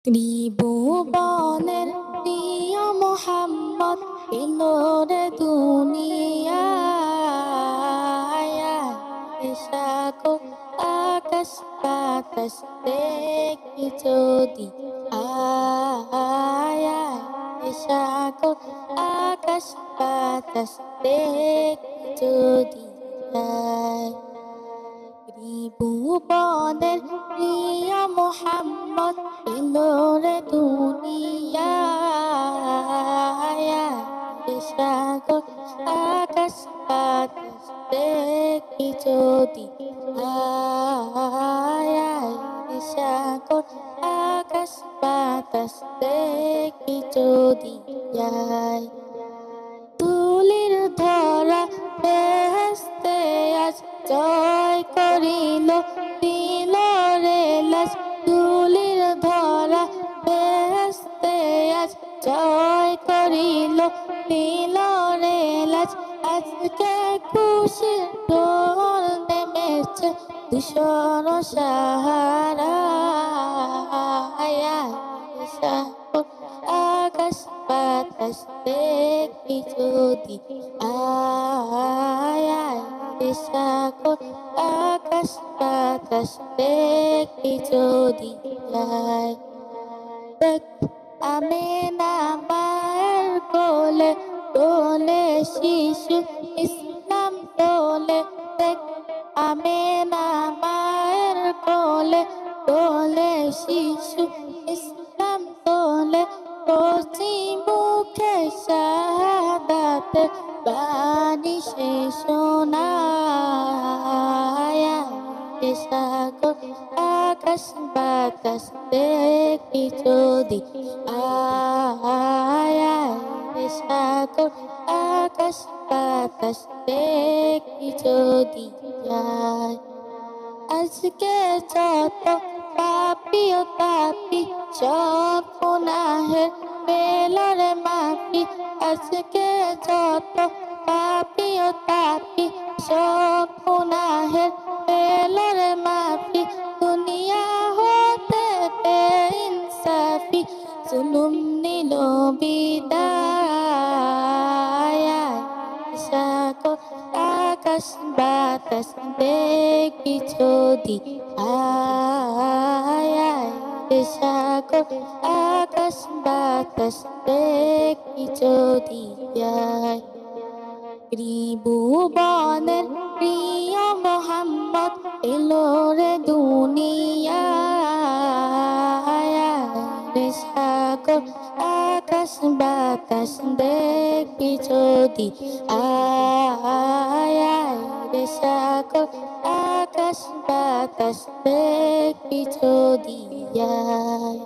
ত্রিভুবনের প্রিয় মোহাম্মদ এলো রে দুনিয়ায়। সাগর আকাশ বাতাস দেখি যদি আয় সাগর আকাশ বাতাস দেখি যদি আয়। ত্রিভুবনের প্রিয় মোহাম্মদ এলো রে দুনিয়ায়। সাগর আকাশ বাতাস দেখি যদি আয় সাগর আকাশ বাতাস দেখি যদি আয়। তুলির ধরা বেহেশতে আজ জয় করিল দিল রে লাজ। তুলির ধরা বেহেশতে আজ জয় করিল দিল রে লাজ। আজকে খুশির ঢোল নেমেছে ধূসর সাহারায়। সাগর আকাশ বাতাস দেখি যদি আয় সাগর আকাশ বাতাস দেখি যদি আয়। দেখ আমেনা মায়ের কোলে দোলে শিশু ইসলাম দোলে। দেখ আমেনা মায়ের কোলে দোলে শিশু ইসলাম দোলে। কচি মুখে শাহাদাত বাণী সে শোনায়। সাগর আকাশ বাতাস দেখি যদি আয় সাগর আকাশ বাতাস দেখি যদি আয়। আজকে যত পাপী ও তাপী সব গুনাহের পেলার মাফি। আজকে যত পাপী ও তাপী সব গুনাহের পেলার মাফি। দুনিয়া হতে বেইনসাফি জুলুম নিল বিদায়। সাগর আকাশ বাতাস দেখি যদি আয় সাগর আকাশ বাতাস দেখি যদি আয়। ত্রিভুবনের প্রিয় মোহাম্মদ এলো রে দুনিয়ায়। সাগর আকাশ বাতাস দেখি যদি আয় সাগর আকাশ বাতাস দেখি যদি আয়।